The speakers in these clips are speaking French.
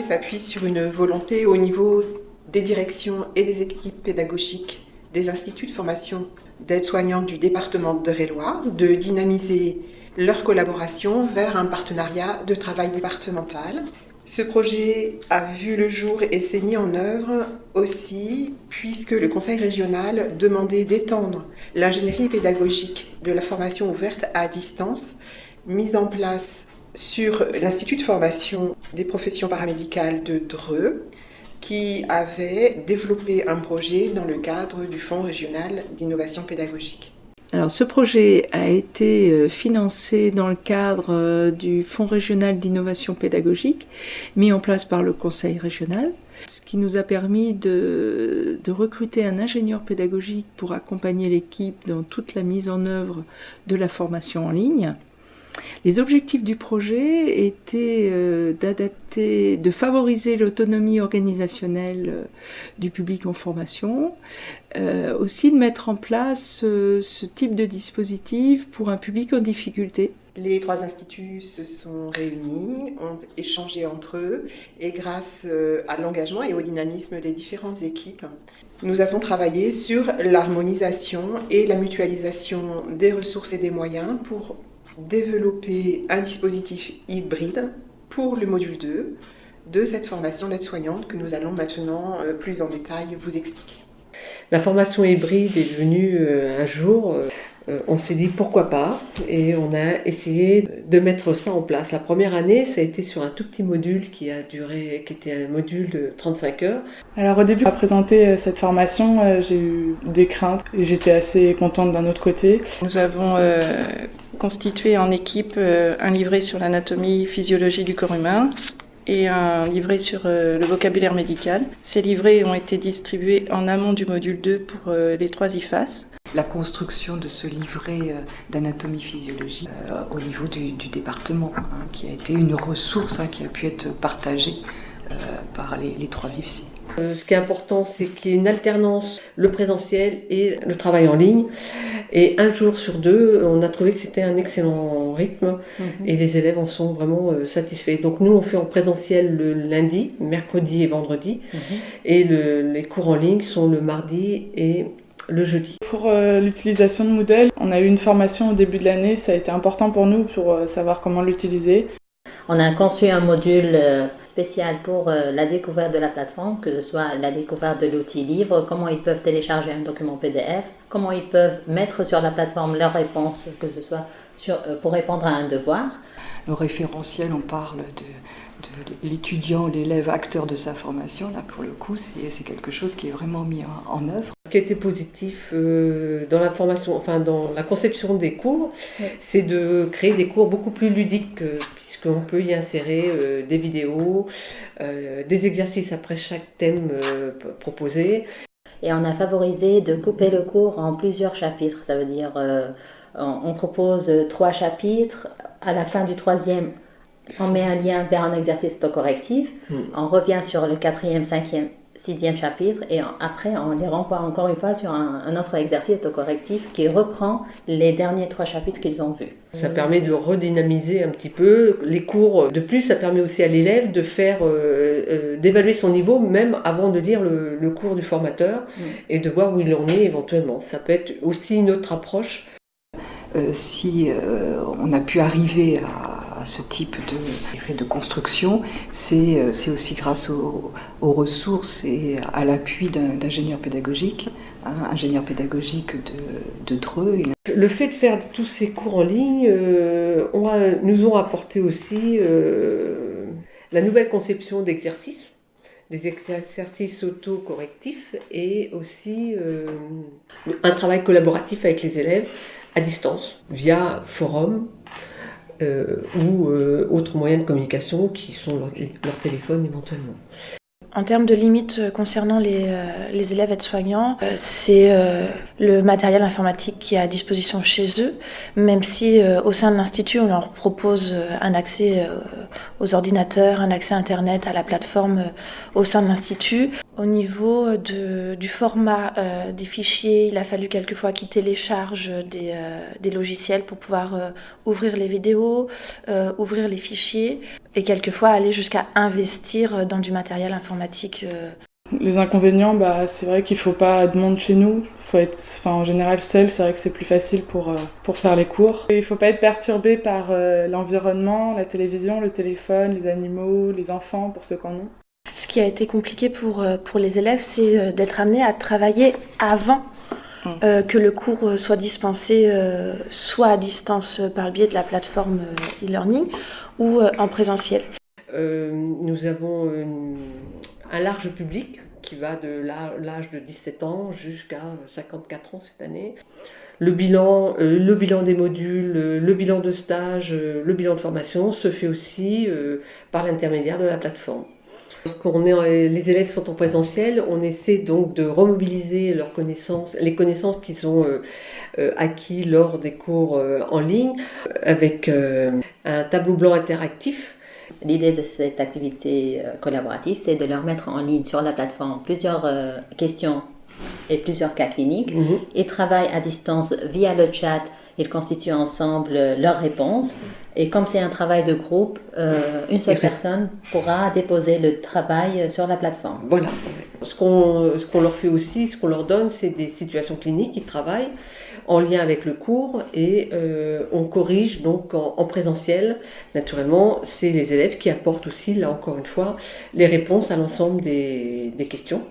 s'appuie sur une volonté au niveau des directions et des équipes pédagogiques des instituts de formation d'aides-soignantes du département d'Eure-et-Loir de dynamiser leur collaboration vers un partenariat de travail départemental. Ce projet a vu le jour et s'est mis en œuvre aussi puisque le Conseil régional demandait d'étendre l'ingénierie pédagogique de la formation ouverte à distance, mise en place sur l'Institut de formation des professions paramédicales de Dreux, qui avait développé un projet dans le cadre du Fonds régional d'innovation pédagogique. Alors, ce projet a été financé dans le cadre du Fonds régional d'innovation pédagogique, mis en place par le Conseil régional, ce qui nous a permis de recruter un ingénieur pédagogique pour accompagner l'équipe dans toute la mise en œuvre de la formation en ligne. Les objectifs du projet étaient de favoriser l'autonomie organisationnelle du public en formation, aussi de mettre en place ce type de dispositif pour un public en difficulté. Les 3 instituts se sont réunis, ont échangé entre eux et grâce à l'engagement et au dynamisme des différentes équipes, nous avons travaillé sur l'harmonisation et la mutualisation des ressources et des moyens pour développer un dispositif hybride pour le module 2 de cette formation d'aide-soignante que nous allons maintenant plus en détail vous expliquer. La formation hybride est venue un jour, on s'est dit pourquoi pas, et on a essayé de mettre ça en place. La première année, ça a été sur un tout petit module qui était un module de 35 heures. Alors au début, à présenter cette formation, j'ai eu des craintes et j'étais assez contente d'un autre côté. Nous avons constitué en équipe un livret sur l'anatomie physiologie du corps humain et un livret sur le vocabulaire médical. Ces livrets ont été distribués en amont du module 2 pour les 3 IFAS. La construction de ce livret d'anatomie-physiologie au niveau du département, qui a été une ressource qui a pu être partagée par les 3 IFSI. Ce qui est important, c'est qu'il y ait une alternance, le présentiel et le travail en ligne. Et un jour sur 2, on a trouvé que c'était un excellent rythme et les élèves en sont vraiment satisfaits. Donc nous, on fait en présentiel le lundi, mercredi et vendredi. Et les cours en ligne sont le mardi et le jeudi. Pour l'utilisation de Moodle, on a eu une formation au début de l'année. Ça a été important pour nous pour savoir comment l'utiliser. On a conçu un module spécial pour la découverte de la plateforme, que ce soit la découverte de l'outil livre, comment ils peuvent télécharger un document PDF, comment ils peuvent mettre sur la plateforme leurs réponses, que ce soit pour répondre à un devoir. Le référentiel, on parle de l'étudiant, l'élève acteur de sa formation. Là, pour le coup, c'est quelque chose qui est vraiment mis en œuvre. Ce qui a été positif dans la formation, enfin dans la conception des cours, c'est de créer des cours beaucoup plus ludiques, puisqu'on peut y insérer des vidéos, des exercices après chaque thème proposé. Et on a favorisé de couper le cours en plusieurs chapitres. Ça veut dire, on propose 3 chapitres. À la fin du 3e, on met un lien vers un exercice autocorrectif. On revient sur le 4e, 5e, 6e chapitre et après on les renvoie encore une fois sur un autre exercice autocorrectif qui reprend les derniers 3 chapitres qu'ils ont vus. Ça permet de redynamiser un petit peu les cours. De plus, ça permet aussi à l'élève de faire, d'évaluer son niveau même avant de lire le cours du formateur et de voir où il en est éventuellement. Ça peut être aussi une autre approche. Si on a pu arriver à ce type de construction, c'est aussi grâce aux ressources et à l'appui d'ingénieurs pédagogiques, ingénieurs pédagogiques de Dreux. Le fait de faire tous ces cours en ligne nous ont apporté aussi la nouvelle conception d'exercices, des exercices auto-correctifs et aussi un travail collaboratif avec les élèves à distance, via forum ou autres moyens de communication qui sont leur téléphone éventuellement. En termes de limites concernant les élèves aides-soignants, c'est le matériel informatique qui est à disposition chez eux, même si au sein de l'Institut, on leur propose un accès aux ordinateurs, un accès Internet à la plateforme au sein de l'Institut. Au niveau du format des fichiers, il a fallu quelquefois qu'ils téléchargent des logiciels pour pouvoir ouvrir les vidéos, ouvrir les fichiers et quelquefois aller jusqu'à investir dans du matériel informatique. Les inconvénients, c'est vrai qu'il ne faut pas de monde chez nous. Il faut être en général seul, c'est vrai que c'est plus facile pour faire les cours. Et il ne faut pas être perturbé par l'environnement, la télévision, le téléphone, les animaux, les enfants, pour ceux qui en ont. Ce qui a été compliqué pour les élèves, c'est d'être amenés à travailler avant que le cours soit dispensé soit à distance par le biais de la plateforme e-learning ou en présentiel. Nous avons un large public qui va de l'âge de 17 ans jusqu'à 54 ans cette année. Le bilan des modules, le bilan de stage, le bilan de formation se fait aussi par l'intermédiaire de la plateforme. Les élèves sont en présentiel, on essaie donc de remobiliser leurs connaissances, les connaissances qu'ils ont acquis lors des cours en ligne, avec un tableau blanc interactif. L'idée de cette activité collaborative, c'est de leur mettre en ligne sur la plateforme plusieurs questions et plusieurs cas cliniques. Ils travaillent à distance via le chat, ils constituent ensemble leurs réponses. Et comme c'est un travail de groupe, une seule personne pourra déposer le travail sur la plateforme. Voilà. Ce qu'on leur fait aussi, ce qu'on leur donne, c'est des situations cliniques. Ils travaillent en lien avec le cours et on corrige donc en présentiel. Naturellement, c'est les élèves qui apportent aussi, là encore une fois, les réponses à l'ensemble des questions.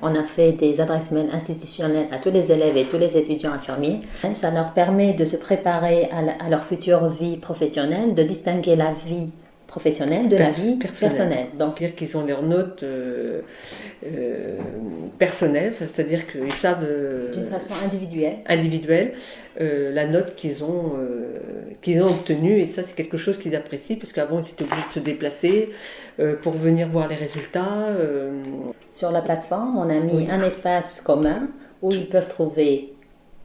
On a fait des adresses mail institutionnelles à tous les élèves et tous les étudiants infirmiers. Ça leur permet de se préparer à leur future vie professionnelle, de distinguer la vie professionnelle de la vie personnelle. Donc, dire qu'ils ont leurs notes personnelles, c'est-à-dire qu'ils savent d'une façon individuelle la note qu'ils ont obtenue, et ça c'est quelque chose qu'ils apprécient parce qu'avant ils étaient obligés de se déplacer pour venir voir les résultats. Sur la plateforme, on a mis un espace commun où ils peuvent trouver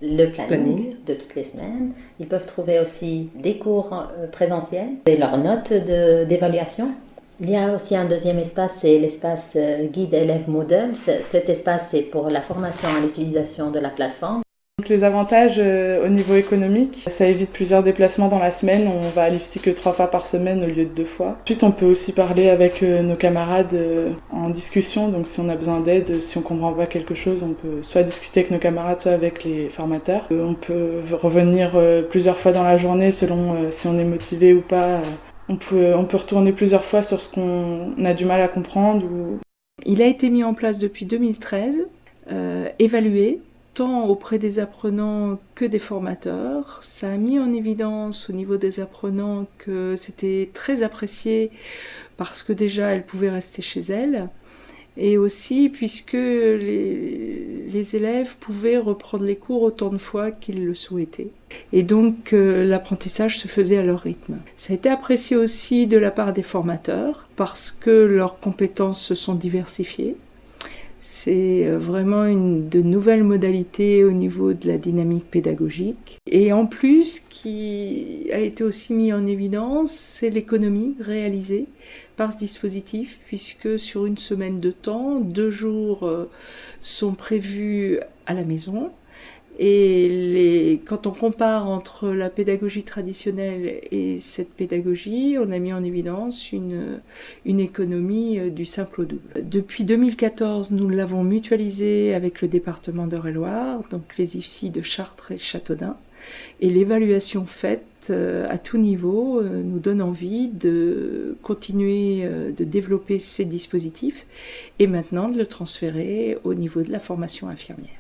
le planning de toutes les semaines. Ils peuvent trouver aussi des cours présentiels et leurs notes d'évaluation. Il y a aussi un deuxième espace, c'est l'espace guide élève Moodle. Cet espace, c'est pour la formation à l'utilisation de la plateforme. Donc les avantages au niveau économique, ça évite plusieurs déplacements dans la semaine. On va à l'IFSI que 3 fois par semaine au lieu de 2 fois. Ensuite, on peut aussi parler avec nos camarades en discussion. Donc si on a besoin d'aide, si on ne comprend pas quelque chose, on peut soit discuter avec nos camarades, soit avec les formateurs. On peut revenir plusieurs fois dans la journée selon si on est motivé ou pas. On peut retourner plusieurs fois sur ce qu'on a du mal à comprendre. Il a été mis en place depuis 2013, évalué, tant auprès des apprenants que des formateurs. Ça a mis en évidence au niveau des apprenants que c'était très apprécié parce que déjà elles pouvaient rester chez elles et aussi puisque les élèves pouvaient reprendre les cours autant de fois qu'ils le souhaitaient. Et donc l'apprentissage se faisait à leur rythme. Ça a été apprécié aussi de la part des formateurs parce que leurs compétences se sont diversifiées. C'est vraiment de nouvelles modalités au niveau de la dynamique pédagogique. Et en plus, ce qui a été aussi mis en évidence, c'est l'économie réalisée par ce dispositif, puisque sur une semaine de temps, 2 jours sont prévus à la maison. Et quand on compare entre la pédagogie traditionnelle et cette pédagogie, on a mis en évidence une économie du simple au double. Depuis 2014, nous l'avons mutualisé avec le département d'Eure-et-Loir, donc les IFSI de Chartres et Châteaudun. Et l'évaluation faite à tout niveau nous donne envie de continuer de développer ces dispositifs et maintenant de le transférer au niveau de la formation infirmière.